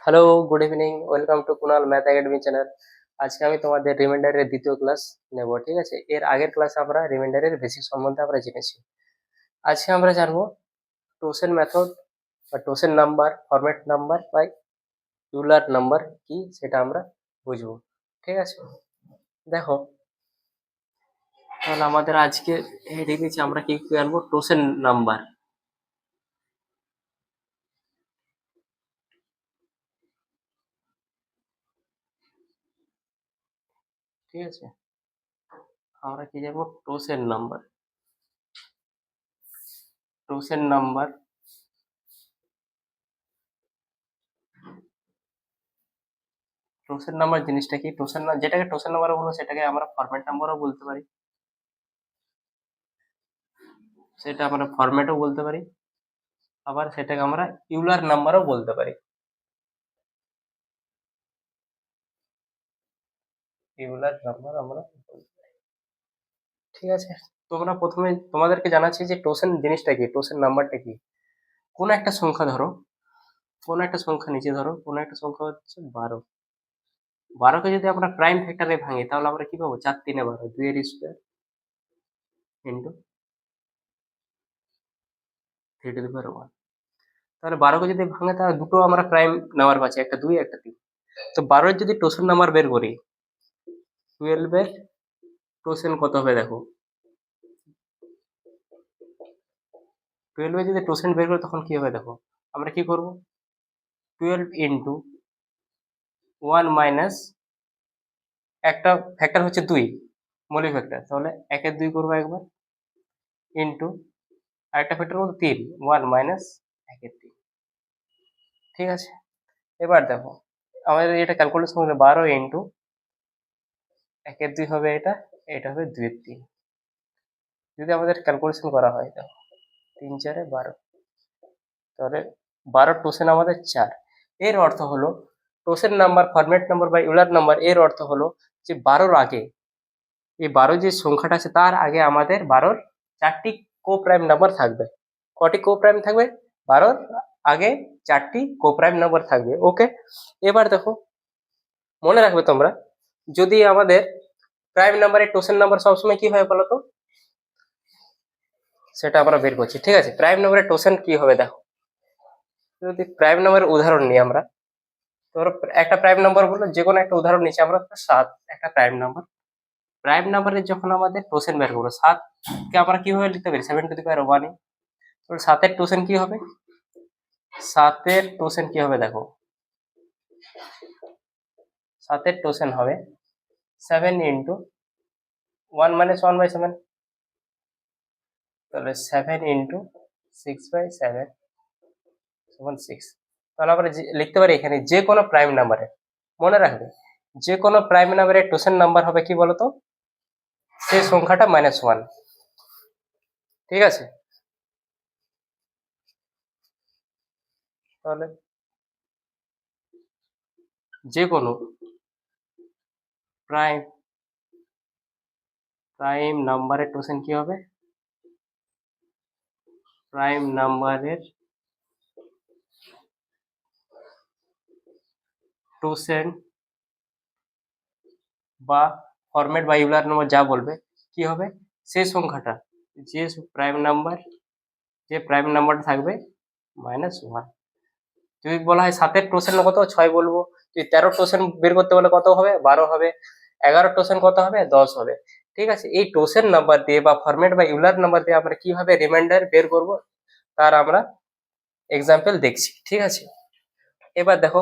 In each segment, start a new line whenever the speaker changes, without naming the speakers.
Hello, good evening. Welcome to Kunal math academy channel. আজকে আমি তোমাদের রিমাইন্ডারের দ্বিতীয় ক্লাস নেব, ঠিক আছে? এর আগের ক্লাসে আমরা রিমাইন্ডারের বেসিক সম্বন্ধে আমরা জেনেছি। আজকে আমরা জানবো টোসেন মেথড বা টোসেন নাম্বার, ফরম্যাট নাম্বার বা ইউলার নাম্বার কি সেটা আমরা বুঝবো, ঠিক আছে? দেখো, তাহলে আমাদের আজকে দেখেছি আমরা কি কি আনবো, টোসেন নাম্বার। ঠিক আছে, আমরা কি জানবো, টোসেন নাম্বার। টোসেন নাম্বার টোসেন নাম্বার জিনিসটা কি? যেটাকে টোসেন নাম্বার বলবো সেটাকে আমরা ফরম্যাট নাম্বারও বলতে পারি, সেটা আমরা ফরম্যাটও বলতে পারি, আবার সেটাকে আমরা ইউলার নাম্বারও বলতে পারি। ইউলার নাম্বার আমরা বলতে পারি, ঠিক আছে? তোমরা প্রথমে তোমাদেরকে জানাচ্ছি যে টোসেন জিনিসটা কি, টোসেন নাম্বারটা কি। কোন একটা সংখ্যা ধরো, কোন একটা সংখ্যা নিচে ধরো, কোন একটা সংখ্যা হচ্ছে 12। 12কে যদি আমরা প্রাইম ফ্যাক্টরে ভাঙি তাহলে আমরা কি পাবো? 4 3 12, 2 এর স্কোয়ার ইন্টু 3 টু দি পাওয়ার 1। তাহলে 12কে যদি ভাঙে তাহলে দুটো আমরা প্রাইম নাম্বার পাচ্ছি, একটা 2 একটা 3। তো 12 এর যদি টোসেন নাম্বার বের করি, 12 এর টোসেন কত হবে দেখো। 12 এর যদি টোসেন বের করি তখন কি হবে দেখো। আমরা কি করব, 12 ইন্টু 1 মাইনাস একটা ফ্যাক্টর হচ্ছে 2, মৌলিক ফ্যাক্টর, তাহলে 1 এর 2 করবো একবার, ইন্টু আরেকটা ফ্যাক্টর বলতে 3, 1 মাইনাস 1 এর 3। ঠিক আছে, এবার দেখো আমাদের এটা ক্যালকুলেশন করলে 12 ইন্টু 1 এর 2 হবে এটা, এটা হবে 2 এর 3। যদি আমাদের ক্যালকুলেশন করা হয় দেখো, 3 4 12, তাহলে 12 টোসেন আমাদের 4। এর অর্থ হলো টোসেন নাম্বার, ফরম্যাট নাম্বার বা ইউলার নাম্বার, এর অর্থ হলো যে 12র আগে, এই 12 যে সংখ্যাটা আছে তার আগে আমাদের 12র 4টি কোপ্রাইম নাম্বার থাকবে। কটি কোপ্রাইম থাকবে? 12র আগে 4টি কোপ্রাইম নাম্বার থাকবে। ওকে, এবার দেখো, মনে রাখবে তোমরা, যদি আমাদের প্রাইম নাম্বারের টোসেন নাম্বার সবসময় কি হয় বলো তো, সেটা আমরা বের করছি। ঠিক আছে, প্রাইম নাম্বারের টোসেন কি হবে দেখো। যদি প্রাইম নাম্বারের উদাহরণ নিই আমরা, ধরো একটা প্রাইম নাম্বার বললো, যে কোনো একটা উদাহরণ নিচ্ছি আমরা, 7 একটা প্রাইম নাম্বার। প্রাইম নাম্বারের যখন আমাদের টোসেন বের করবো, 7কে আমরা কিভাবে লিখতে পারি? 7 টু দি পাওয়ার 1। তো 7-এর টোসেন কি হবে? 7-এর টোসেন কি হবে দেখো, 7-এর টোসেন হবে 7 ইন্টু 1 মাইনাস 1/7, তাহলে 7 ইন্টু 6/7 সমান 6। তাহলে আমরা লিখতে পারি এখানে যে কোনো প্রাইম নাম্বারের, মনে রাখবে, যে কোনো প্রাইম নাম্বারের টোসেন নাম্বার হবে কি বলতো, সেই সংখ্যাটা -1। ঠিক আছে, তাহলে যে কোনো প্রাইম প্রাইম নাম্বারের টোসেন কি হবে? প্রাইম নাম্বারের টোসেন বা ফরম্যাট বা ইউলার নাম্বার যা বলবে, কি হবে? সেই সংখ্যাটা, যে প্রাইম নাম্বার, যে প্রাইম নাম্বারটা থাকবে -1। যদি বলা হয় 7-এর টোসেন কত, 6 বলবো। যদি 13 টোসেন বের করতে বলে কত হবে? 12 হবে। 11 টোসেন কত হবে? 10 হবে। ঠিক আছে, এই টোসেন নাম্বার দিয়ে বা ফরম্যাট বা ইউলার নাম্বার দিয়ে আমরা কিভাবে রিমাইন্ডার বের করব তার আমরা এক্সাম্পল দেখছি। ঠিক আছে, এবার দেখো,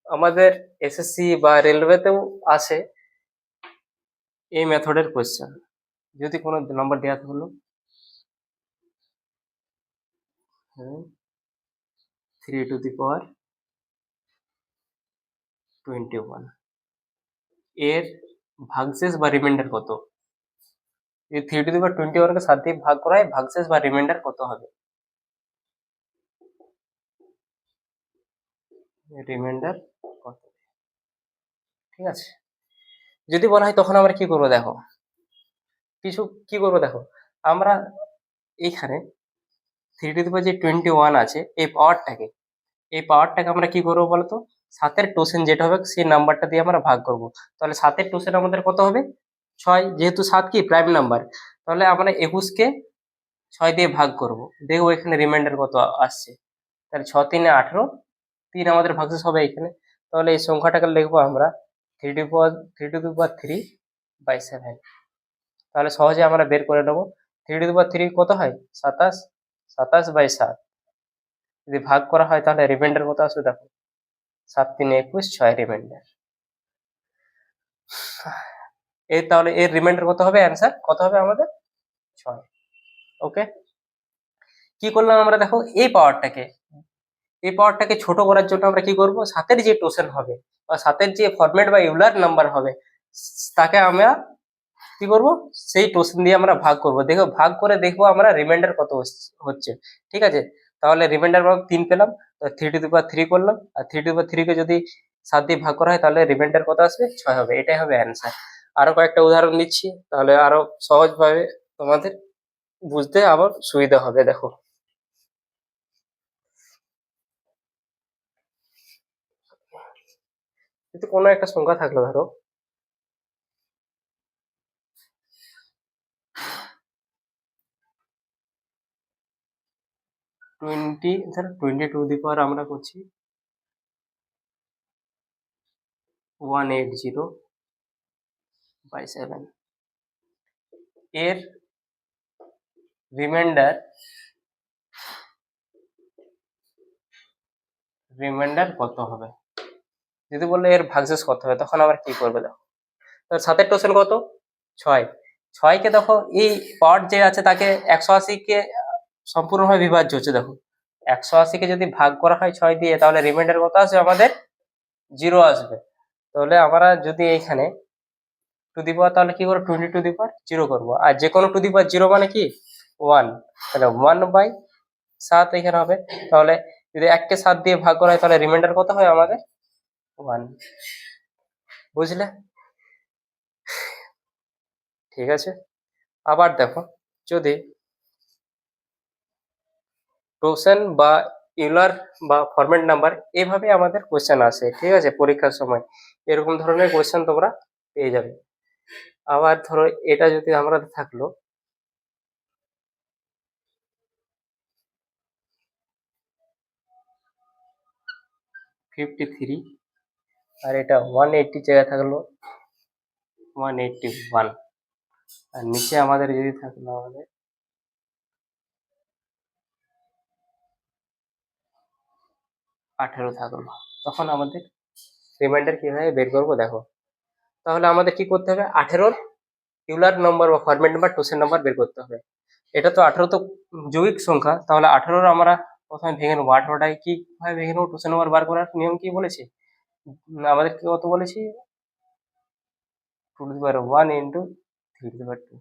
আমাদের এসএসসি বা রেলওয়েতেও আসে এই মেথডের কোয়েশ্চেন। যদি কোনো নাম্বার দেওয়া হলো 3 টু দি পাওয়ার 21, এর ভাগশেষ বা রিমাইন্ডার কত? এই 3 টু দি পাওয়ার 21 কে 7 দিয়ে ভাগ করা হয়, ভাগশেষ বা রিমাইন্ডার কত হবে? রিমাইন্ডার কত? ঠিক আছে, যদি বলা হয় তখন আমরা কি করবো দেখো, কিছু কি করবো দেখো, আমরা এইখানে 3 টু দি পাওয়ার যে 21 আছে এই পাওয়ারটাকে এই পাওয়ারটাকে আমরা কি করবো বলতো, 7-এর টোসেন যেটা হবে সেই নাম্বারটা দিয়ে আমরা ভাগ করব। তাহলে 7-এর টোসেন আমাদের কত হবে 6, যেহেতু 7 কি প্রাইম নাম্বার, তাহলে আমরা 21কে 6 দিয়ে ভাগ করব, দেখবো এখানে রিমাইন্ডার কত আসছে। তাহলে 6 3 18, 3 আমাদের ভাগশেষ হবে এখানে। তাহলে এই সংখ্যাটাকে লিখবো আমরা 3/3/7। তাহলে সহজে আমরা বের করে নেবো 3/3 কত হয় 27, 27/7 যদি ভাগ করা হয় তাহলে রিমাইন্ডার কত আসবে দেখো, 7 3 21, 6 রিমাইন্ডার। এই তাহলে এর রিমাইন্ডার কত হবে, অ্যান্সার কত হবে আমাদের 6। ওকে, কি করলাম আমরা দেখো, এই পাওয়ারটাকে ছোট করার জন্য আমরা কি করব, 7-এর যে টোসেন হবে বা 7-এর যে ফরম্যাট বা ইউলার নাম্বার হবে তাকে আমরা কি করব, সেই টোসেন দিয়ে আমরা ভাগ করব। দেখো ভাগ করে দেখবো আমরা রিমাইন্ডার কত হচ্ছে। ঠিক আছে, তাহলে রিমাইন্ডার 3 পেলাম, তো 3/3 করলাম, আর 3/3 কে যদি 7 দিয়ে ভাগ করা হয় তাহলে রিমাইন্ডার কত আসবে 6 হবে। এটাই হবে অ্যান্সার। আরো কয়েকটা উদাহরণ দিচ্ছি, তাহলে আরো সহজভাবে তোমাদের বুঝতে আবার সুবিধা হবে। দেখো কিন্তু কোনো একটা সংখ্যা থাকলো, ধরো 20 আমরা করছি 180/7, এর রিমাইন্ডার কত হবে, যদি বললে এর ভাগশেষ কত হবে তখন আবার কি করবে দেখো। 7-এর টোসেন কত 6, 6কে দেখো এই পাওয়ার যে আছে তাকে 180-কে সম্পূর্ণভাবে বিভাজ্য হচ্ছে। দেখো 180-কে যদি ভাগ করা হয় 6 দিয়ে তাহলে রিমাইন্ডার কত আসবে আমাদের 0 আসবে। তাহলে আমরা যদি এইখানে টু দি পাওয়ার তাহলে কি করবো 20 টু দি পাওয়ার 0 করবো, আর যে কোনো টু দি পাওয়ার 0 মানে কি 1, তাহলে 1/7 এখানে হবে। তাহলে যদি 1কে 7 দিয়ে ভাগ করা হয় তাহলে রিমাইন্ডার কত হয় আমাদের 1। বুঝলে? ঠিক আছে, আবার দেখো যদি টোসেন বা ইউলার বা ফরম্যাট নাম্বার এভাবে আমাদের কোয়েশ্চেন আসে। ঠিক আছে, পরীক্ষার সময় এরকম ধরনের কোয়েশ্চেন তোমরা পেয়ে যাবে। আবার ধরো এটা যদি আমরা থাকলো 53, আর এটা 180 জায়গায় থাকলো 181, আর নিচে আমাদের যদি থাকলো আমাদের 18 থাকলো, তখন আমাদের রিমাইন্ডার কিভাবে বের করবো দেখো। তাহলে আমাদের কি করতে হবে, 18-র ইউলার নম্বর বা ফরম্যাট নাম্বার টোসেন নাম্বার বের করতে হবে। এটা তো 18 তো যৌগিক সংখ্যা, তাহলে 18-র আমরা প্রথমে ভেঙে নেবো। 18টাকে কিভাবে ভেঙে নেবো, টোসেন নাম্বার বার করার নিয়ম কি বলেছি, আমাদের কি কত বলেছি 2^1 ইন্টু 3^2।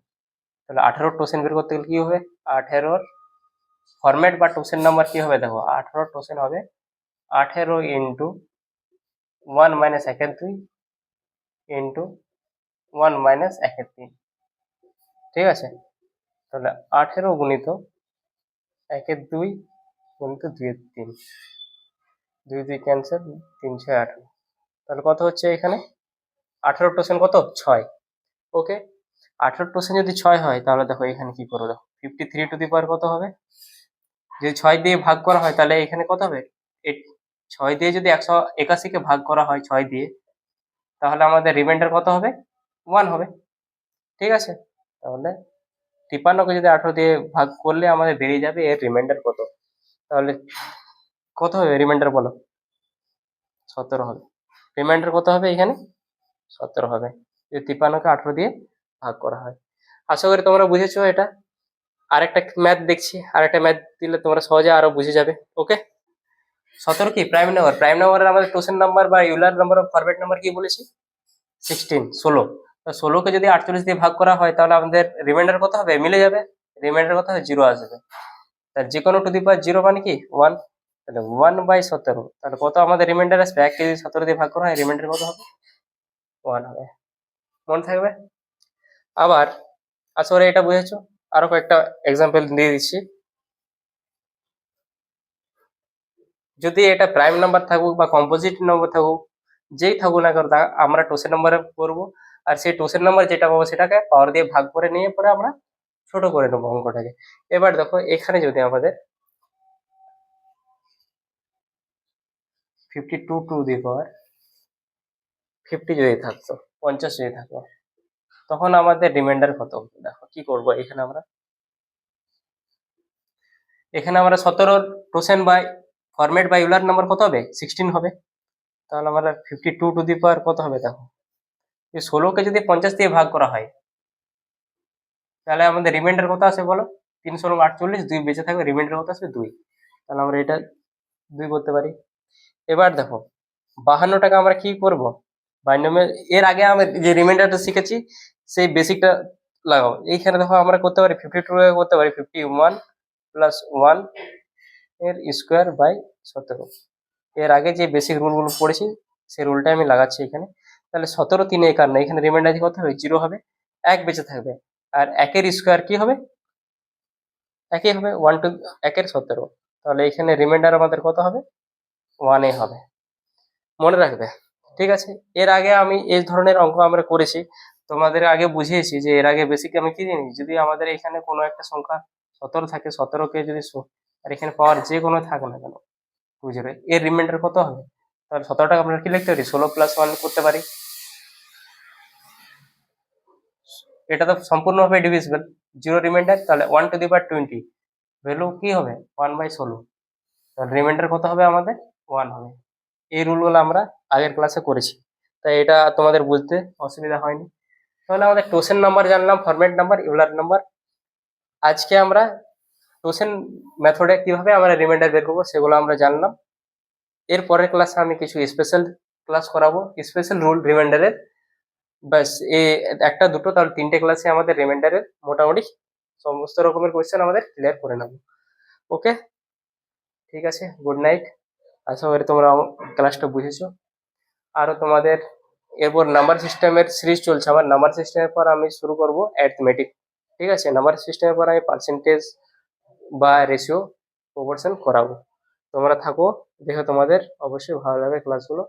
তাহলে 18-র টোসেন বের করতে গেলে কি হবে, 18-র ফরম্যাট বা টোসেন নাম্বার কি হবে দেখো, 18-র টোসেন হবে 18 ইন্টু 1 মাইনাস 1/2 ইন্টু 1 মাইনাস 1/3। ঠিক আছে, তাহলে 18 গুণিত 1/2 গুণিত 2/3, 2 2 ক্যান্সেল, 3 6 18। তাহলে কত হচ্ছে এখানে 18-র টোসেন কত 6। ওকে, 18-র টোসেন যদি 6 হয় তাহলে দেখো এখানে কি করবো দেখো, 53 টু দি পাওয়ার কত হবে, যদি 6 দিয়ে ভাগ করা হয় তাহলে এখানে কত হবে, 6 দিয়ে যদি 181-কে ভাগ করা হয় 6 দিয়ে তাহলে আমাদের রিমাইন্ডার কত হবে 1 হবে। ঠিক আছে, তাহলে 53-কে যদি 18 দিয়ে ভাগ করলে আমাদের বেরিয়ে যাবে এর রিমাইন্ডার কত। তাহলে কত হবে রিমাইন্ডার বলো, 17 হবে। রিমাইন্ডার কত হবে এখানে 17 হবে, যদি 53-কে 18 দিয়ে ভাগ করা হয়। আশা করি তোমরা বুঝেছো এটা। আরেকটা ম্যাথ দেখছি, আরেকটা ম্যাথ দিলে তোমরা সহজে আরো বুঝে যাবে। ওকে, 17 কি প্রাইম নাম্বার, প্রাইম নাম্বারের আমাদের টোসেন নাম্বার বা Euler number of format number কি বলেছি 16। তো 16-কে যদি 48 দিয়ে ভাগ করা হয় তাহলে আমাদের রিমাইন্ডার কত হবে, মিলে যাবে, রিমাইন্ডার কত হবে 0 আসবে। তার যে কোনো টু দি পাওয়ার 0 মানে কি 1, তাহলে 1/17, তাহলে কত আমাদের রিমাইন্ডার আসবে, 1কে যদি 17 দিয়ে ভাগ করা হয় রিমাইন্ডার কত হবে 1 হবে। মনে থাকবে। আবার আশা করি এটা বুঝেছো, আরো কয়েকটা এক্সাম্পল দিয়ে দিচ্ছি। যদি এটা প্রাইম নাম্বার থাকুক বা কম্পোজিট নাম্বার থাকুক, যেই থাকুক না কেন তা আমরা টোসেন নাম্বারে করবো। আর সেই টোসেন নাম্বার যেটা পাবো সেটাকে পাওয়ার দিয়ে ভাগ করে নিয়ে পরে আমরা ছোট করে নেবো অঙ্কটাকে। এবার দেখো এখানে যদি আমাদের 52 টু দি পাওয়ার 50 যদি থাকতো, 50 যদি থাকতো, তখন আমাদের রিমাইন্ডার কত হতো? দেখো কি করবো এখানে আমরা 17 টোসেন by format by Euler number কত হবে? 16 হবে। তাহলে আমরা 52 টু দি পাওয়ার কত হবে দেখো, এই 16কে যদি 50 দিয়ে ভাগ করা হয় তাহলে আমাদের রিমাইন্ডার কত আসে বলো? 3 × 48, 2 বেঁচে থাকবে, রিমাইন্ডার কত আসবে? 2। তাহলে আমরা এটা 2 করতে পারি। এবার দেখো 52 টাকা আমরা কি করব, বাইনোমিয়াল এর আগে আমরা যে রিমাইন্ডারটা শিখেছি সেই বেসিকটা লাগাও। এইখানে দেখো আমরা করতে পারি 52 টাকা করতে পারি 51 প্লাস 1 এর স্কোয়ার বাই 17। এর আগে যে বেসিক রুলগুলো পড়েছি সেই রুলটা আমি লাগাচ্ছি এখানে। তাহলে 17 3 51, এখানে রিমাইন্ডার কত হবে? 0 হবে, 1 বেঁচে থাকবে। আর 1 এর স্কোয়ার কি হবে? একই হবে, 1 টু 1 এর 17। তাহলে এখানে রিমাইন্ডার আমাদের কত হবে? 1 এ হবে, মনে রাখবে। ঠিক আছে, এর আগে আমি এই ধরনের অঙ্ক আমরা করেছি, তোমাদের আগে বুঝিয়েছি যে এর আগে বেসিক আমি কি জানি, যদি আমাদের এখানে কোনো একটা সংখ্যা 17 থাকে, 17কে যদি আর এখানে পাওয়ার যে কোনো থাকে না কেন 20, এর রিমাইন্ডার কত হবে? তাহলে 17টাকে আমরা কি লিখতে পারি? 16 প্লাস 1 করতে পারি। এটা তো সম্পূর্ণভাবে ডিভিজিবল, 0 রিমাইন্ডার, তাহলে 1 টু দি পাওয়ার 20 ভ্যালু কি হবে? 1/16। তাহলে রিমাইন্ডার কত হবে আমাদের? 1 হবে। এই রুলগুলো আমরা আগের ক্লাসে করেছি, তাই এটা তোমাদের বুঝতে অসুবিধা হয়নি। তাহলে আমাদের টোসেন নাম্বার জানলাম, ফরম্যাট নাম্বার, ইউলার নাম্বার। আজকে আমরা টোসেন মেথডে কিভাবে আমরা রিমাইন্ডার বের করবো সেগুলো আমরা জানলাম। এর পরের ক্লাসে আমি কিছু স্পেশাল ক্লাস করাবো, স্পেশাল রুল রিমাইন্ডারের। ব্যাস এই একটা দুটো, তাহলে 3টে ক্লাসে আমাদের রিমাইন্ডারের মোটামুটি সমস্ত রকমের কোয়েশ্চেন আমাদের ক্লিয়ার করে নেবো। ওকে, ঠিক আছে, গুড নাইট। আশা করি তোমরা ক্লাসটা বুঝেছো। আরো তোমাদের এরপর নাম্বার সিস্টেমের সিরিজ চলছে আমার, নাম্বার সিস্টেমের পর আমি শুরু করব অ্যারিথমেটিক। ঠিক আছে, নাম্বার সিস্টেমের পর আমি পার্সেন্টেজ বা রেশিও প্রপোর্শন করাবো। তোমরা থাকো, দেখো তোমাদের অবশ্যই ভালো লাগবে ক্লাসগুলো।